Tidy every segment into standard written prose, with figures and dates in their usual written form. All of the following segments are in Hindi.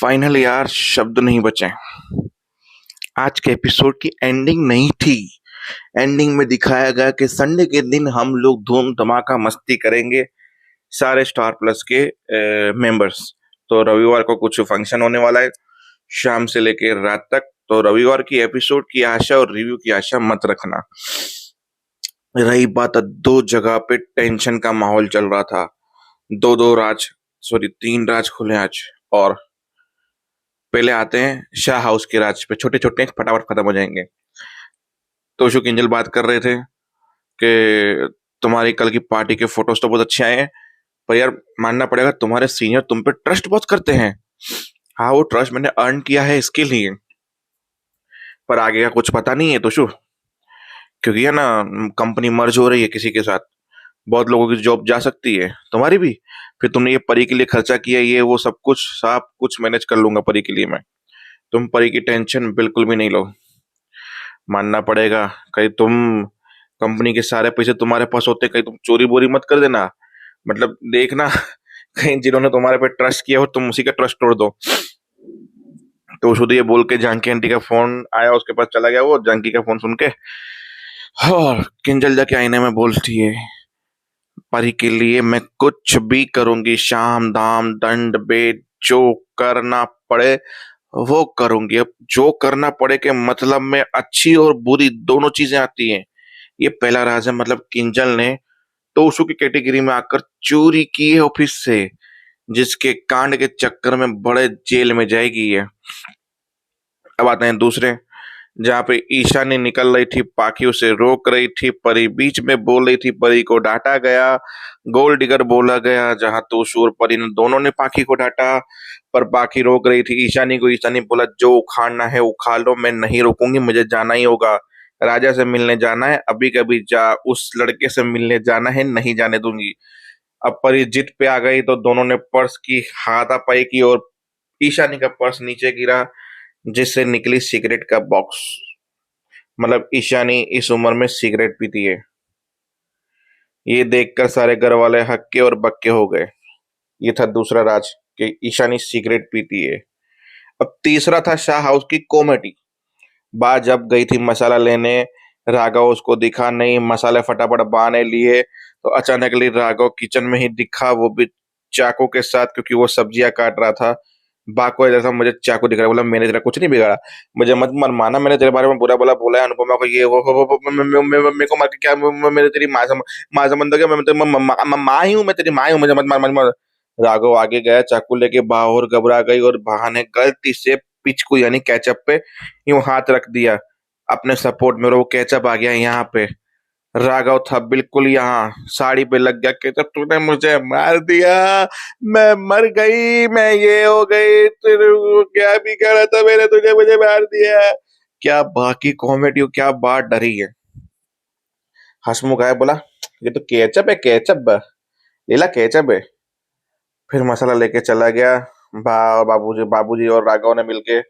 फाइनल यार शब्द नहीं बचे। आज के एपिसोड की एंडिंग नहीं थी। एंडिंग में दिखाया गया कि संडे के दिन हम लोग धूम धमाका मस्ती करेंगे, सारे स्टार प्लस के मेंबर्स। तो रविवार को कुछ फंक्शन होने वाला है शाम से लेकर रात तक। तो रविवार की एपिसोड की आशा और रिव्यू की आशा मत रखना। रही बात, दो जगह पे टेंशन का माहौल चल रहा था। दो राज, सॉरी 3 राज खुले आज। और पहले आते हैं शाह हाउस के राज पे, छोटे छोटे फटाफट खत्म हो जाएंगे। तो अशोक एंजल बात कर रहे थे कि तुम्हारी कल की पार्टी के फोटोज तो बहुत अच्छे आए हैं, पर यार मानना पड़ेगा तुम्हारे सीनियर तुम पे ट्रस्ट बहुत करते हैं। हाँ, वो ट्रस्ट मैंने अर्न किया है इसके लिए, पर आगे का कुछ पता नहीं है तो शू, क्योंकि है ना कंपनी मर्ज हो रही है किसी के साथ, बहुत लोगों की जॉब जा सकती है, तुम्हारी भी। फिर तुमने ये परी के लिए खर्चा किया, ये वो सब कुछ मैनेज कर लूंगा परी के लिए मैं। तुम परी की टेंशन बिल्कुल भी नहीं लो। मानना पड़ेगा, कहीं तुम कंपनी के सारे पैसे तुम्हारे पास होते, कहीं तुम चोरी बोरी मत कर देना। मतलब देखना कहीं जिन्होंने तुम्हारे पे ट्रस्ट किया हो तुम उसी का ट्रस्ट तोड़ दो। तो शुद्ध ये बोल के जानकी आंटी का फोन आया, उसके पास चला गया वो जानकी का फोन सुन के। और किंजल जाके आईने में बोलती है, परी के लिए मैं कुछ भी करूंगी, शाम दाम दंड भेद जो करना पड़े वो करूंगी। अब जो करना पड़े के मतलब में अच्छी और बुरी दोनों चीजें आती हैं। ये पहला राज है, मतलब किंजल ने टोशू की कैटेगरी में आकर चोरी की है ऑफिस से, जिसके कांड के चक्कर में बड़े जेल में जाएगी ये। अब आते हैं दूसरे, जहाँ पे ईशा ने निकल रही थी, पाखी उसे रोक रही थी, परी बीच में बोल रही थी, परी को डांटा गया, गोल्ड डिगर बोला गया। जहाँ टोशू और परी ने दोनों ने पाखी को डांटा, पर पाखी रोक रही थी ईशानी को। ईशानी बोला जो उखाड़ना है उखाड़ लो, मैं नहीं रोकूंगी, मुझे जाना ही होगा, राजा से मिलने जाना है, अभी कभी जा, उस लड़के से मिलने जाना है, नहीं जाने दूंगी। अब परी जिद पे आ गई तो दोनों ने पर्स की हाथापाई की और ईशानी का पर्स नीचे गिरा, जिससे निकली सिगरेट का बॉक्स। मतलब ईशानी इस उम्र में सिगरेट पीती है। ये देखकर सारे घर वाले हक्के और बक्के हो गए। ये था दूसरा राज कि ईशानी सिगरेट पीती है। अब तीसरा था शाह हाउस की कॉमेडी। बा जब गई थी मसाला लेने, राघव उसको दिखा नहीं, मसाले फटाफट बा ने लिए तो अचानकली राघव किचन में ही दिखा, वो भी चाकू के साथ, क्योंकि वो सब्जियां काट रहा था। बा को जैसा मुझे चाकू दिख रहा है, बोला मैंने तेरा कुछ नहीं बिगाड़ा, मुझे मत मर माना, मैंने तेरे बारे में बुरा बोला बोला है अनुपमा को, ये वो मेरे को मार के क्या, मेरे तेरी माँ संबंध क्या, मैं तेरी माँ ही हूँ, मैं तेरी माँ ही हूँ, मुझे मत मार मत मार। राघव आगे गया, चाकू लेके, बा और घबरा गई और बा ने गलती से पिचकू यानी कैचअप पे यूं हाथ रख दिया अपने सपोर्ट में, और वो कैचअप आ गया यहाँ पे। राघव था बिल्कुल यहाँ, साड़ी पे लग गया कैचअप, तूने मुझे मार दिया, मैं मर गई, मैं ये हो गई, तेरे को क्या भी करा था मैंने तुझे, मुझे मार दिया। क्या बाकी कॉमेडी, क्या बात डरी है। हंसमुख आया, बोला ये तो केचप है, केचप लीला केचप है। फिर मसाला लेके चला गया। बाबूजी बाबूजी और राघव ने मिलके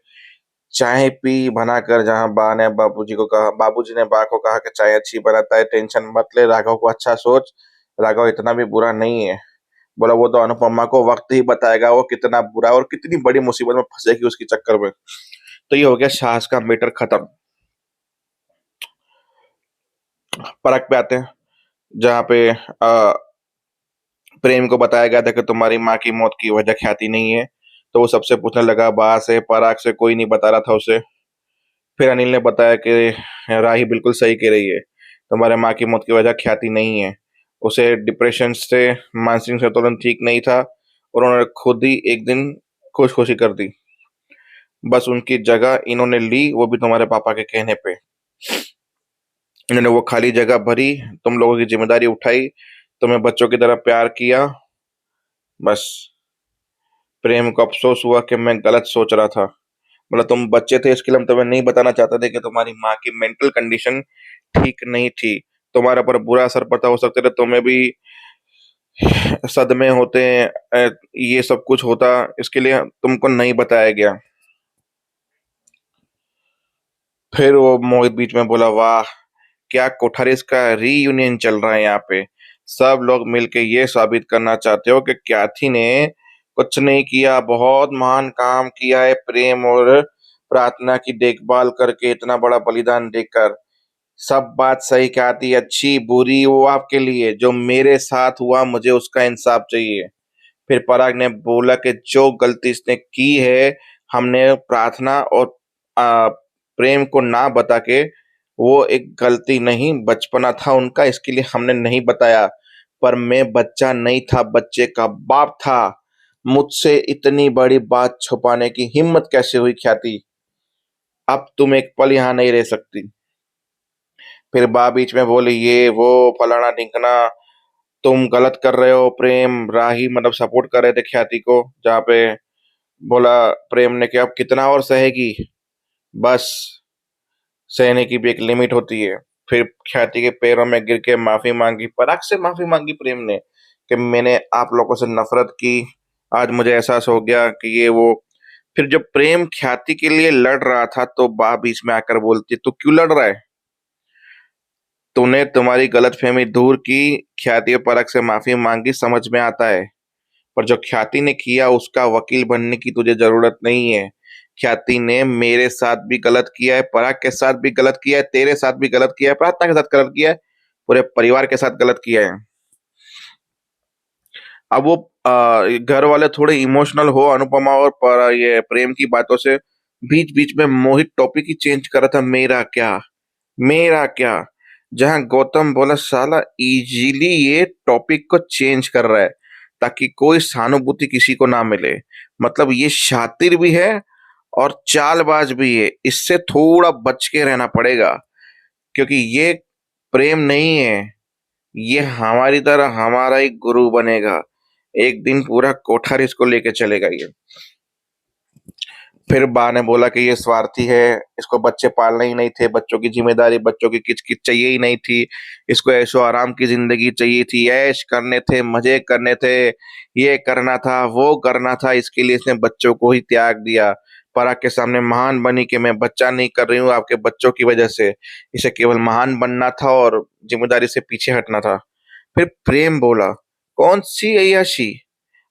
चाय पी बनाकर, जहां बा ने बाबूजी को कहा, बाबूजी ने बा को कहा कि चाय अच्छी बनाता है, टेंशन मत ले, राघव को अच्छा सोच, राघव इतना भी बुरा नहीं है। बोला वो तो अनुपमा को वक्त ही बताएगा वो कितना बुरा और कितनी बड़ी मुसीबत में फंसेगी उसके चक्कर में। तो ये हो गया साहस का मीटर खत्म। परख पे आते हैं, जहाँ पे प्रेम को बताया गया था कि तुम्हारी माँ की मौत की वजह ख्याति नहीं है। तो वो सबसे पूछने लगा, बा से, पराग से, कोई नहीं बता रहा था उसे। फिर अनिल ने बताया कि राही बिल्कुल सही कह रही है, तुम्हारे माँ की मौत की वजह ख्याति नहीं है, उसे डिप्रेशन से, मानसिक संतुलन ठीक नहीं था, और उन्होंने खुद ही एक दिन खुदकुशी कर दी। बस उनकी जगह इन्होंने ली, वो भी तुम्हारे पापा के कहने पे। इन्होंने वो खाली जगह भरी, तुम लोगों की जिम्मेदारी उठाई, तुम्हें बच्चों की तरह प्यार किया। बस प्रेम को अफसोस हुआ कि मैं गलत सोच रहा था। मतलब तुम बच्चे थे इसके लिए हम तुम्हें नहीं बताना चाहते थे कि तुम्हारी माँ की मेंटल कंडीशन ठीक नहीं थी, तुम्हारे पर बुरा असर पड़ता, हो सकते थे तुम्हें भी सदमे होते, ये सब कुछ होता, इसके लिए तुमको नहीं बताया गया। फिर वो मोहित बीच में बोला, वाह क्या कोठारिस का रीयूनियन चल रहा है यहाँ पे, सब लोग मिलके ये साबित करना चाहते हो कि क्याथी ने कुछ नहीं किया, बहुत महान काम किया है प्रेम और प्रार्थना की देखभाल करके, इतना बड़ा बलिदान देकर। सब बात सही कहती, अच्छी बुरी वो आपके लिए, जो मेरे साथ हुआ मुझे उसका इंसाफ चाहिए। फिर पराग ने बोला कि जो गलती इसने की है, हमने प्रार्थना और प्रेम को ना बता के, वो एक गलती नहीं, बचपना था उनका, इसके लिए हमने नहीं बताया। पर मैं बच्चा नहीं था, बच्चे का बाप था। मुझसे इतनी बड़ी बात छुपाने की हिम्मत कैसे हुई ख्याति? अब तुम एक पल यहाँ नहीं रह सकती। फिर बा बीच में बोली, ये वो फलाना ढिंकना, तुम गलत कर रहे हो। प्रेम राही मतलब सपोर्ट कर रहे थे ख्याति को, जहाँ पे बोला प्रेम ने कि अब कितना और सहेगी, बस सहने की भी एक लिमिट होती है। फिर ख्याति के पैरों में गिर के माफी मांगी, पराग से माफी मांगी प्रेम ने कि मैंने आप लोगों से नफरत की, आज मुझे एहसास हो गया कि ये वो। फिर जब प्रेम ख्याति के लिए लड़ रहा था तो बा बीच में आकर बोलती, तू क्यों लड़ रहा है? तूने तुम्हारी गलतफहमी दूर की, ख्याति और पराग से माफी मांगी, समझ में आता है। पर जो ख्याति ने किया उसका वकील बनने की तुझे जरूरत नहीं है। ख्याति ने मेरे साथ भी गलत किया है, पराग के साथ भी गलत किया है, तेरे साथ भी गलत किया है, प्रार्थना के साथ गलत किया है, पूरे परिवार के साथ गलत किया है। अब वो घर वाले थोड़े इमोशनल हो अनुपमा और पर ये प्रेम की बातों से, बीच बीच में मोहित टॉपिक ही चेंज कर रहा था। मेरा क्या, मेरा क्या? जहां गौतम बोला, साला इजीली ये टॉपिक को चेंज कर रहा है ताकि कोई सहानुभूति किसी को ना मिले। मतलब ये शातिर भी है और चालबाज भी है, इससे थोड़ा बच के रहना पड़ेगा, क्योंकि ये प्रेम नहीं है, ये हमारी तरह हमारा एक गुरु बनेगा। एक दिन पूरा कोठार इसको लेके चलेगा ये। फिर बा ने बोला कि ये स्वार्थी है, इसको बच्चे पालने ही नहीं थे, बच्चों की जिम्मेदारी, बच्चों की किचकिच चाहिए ही नहीं थी, इसको ऐशो आराम की जिंदगी चाहिए थी, ऐश करने थे, मजे करने थे, ये करना था, वो करना था, इसके लिए इसने बच्चों को ही त्याग दिया। पराग के सामने महान बनी कि मैं बच्चा नहीं कर रही हूँ आपके बच्चों की वजह से, इसे केवल महान बनना था और जिम्मेदारी से पीछे हटना था। फिर प्रेम बोला, कौन सी अय्याशी?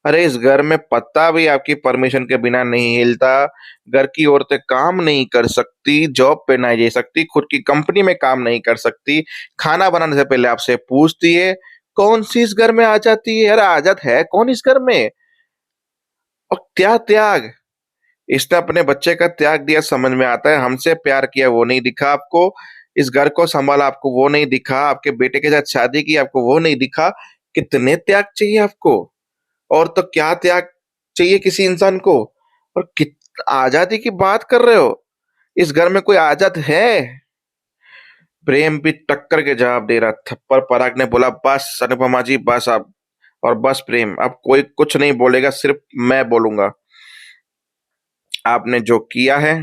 अरे इस घर में पत्ता भी आपकी परमिशन के बिना नहीं हिलता। घर की औरतें काम नहीं कर सकती, जॉब पे नहीं जा सकती, खुद की कंपनी में काम नहीं कर सकती, खाना बनाने से पहले आपसे पूछती है, कौन सी इस घर में आ जाती है? अरे आजाद है कौन इस घर में? और क्या त्याग, इसने अपने बच्चे का त्याग दिया, समझ में आता है। हमसे प्यार किया वो नहीं दिखा आपको, इस घर को संभाला आपको वो नहीं दिखा, आपके बेटे के साथ शादी की आपको वो नहीं दिखा। कितने त्याग चाहिए आपको? और तो क्या त्याग चाहिए किसी इंसान को? और कित आजादी की बात कर रहे हो? इस घर में कोई आजाद है? प्रेम भी टक्कर के जवाब दे रहा था, पर पराग ने बोला, बस अनुपमा जी बस अब, और बस प्रेम, अब कोई कुछ नहीं बोलेगा, सिर्फ मैं बोलूंगा। आपने जो किया है,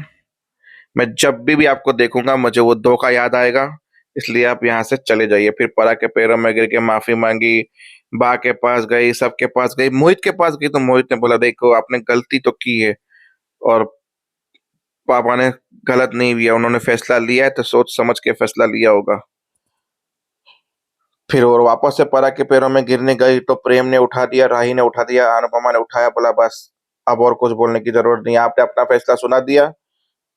मैं जब भी आपको देखूंगा मुझे वो धोखा याद आएगा, इसलिए आप यहाँ से चले जाइए। फिर परा के पैरों में गिर के माफी मांगी, बा के पास गई, सबके पास गई, मोहित के पास गई तो मोहित ने बोला, देखो आपने गलती तो की है और पापा ने गलत नहीं किया, उन्होंने फैसला लिया है तो सोच समझ के फैसला लिया होगा। फिर और वापस से परा के पैरों में गिरने गई तो प्रेम ने उठा दिया, राही ने उठा दिया, अनुपमा ने उठाया, बोला बस अब और कुछ बोलने की जरूरत नहीं, आपने अपना फैसला सुना दिया,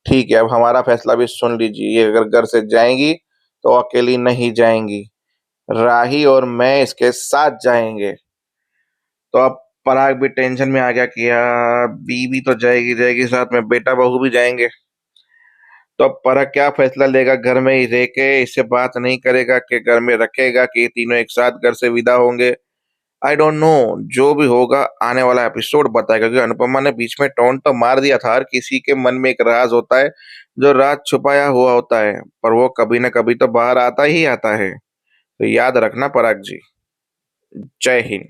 ठीक है अब हमारा फैसला भी सुन लीजिए। ये अगर घर से जाएंगी तो अकेली नहीं जाएंगी, राही और मैं इसके साथ जाएंगे। तो अब पराग भी टेंशन में आ गया कि यार बीवी तो जाएगी जाएगी, साथ में बेटा बहू भी जाएंगे, तो अब पराग क्या फैसला लेगा? घर में ही रह के इससे बात नहीं करेगा कि घर में रखेगा कि ये तीनों एक साथ घर से विदा होंगे? आई डोंट नो, जो भी होगा आने वाला एपिसोड बताएगा, क्योंकि अनुपमा ने बीच में टोन तो मार दिया था, हर किसी के मन में एक राज होता है जो राज छुपाया हुआ होता है, पर वो कभी ना कभी तो बाहर आता ही आता है। तो याद रखना पराग जी। जय हिंद।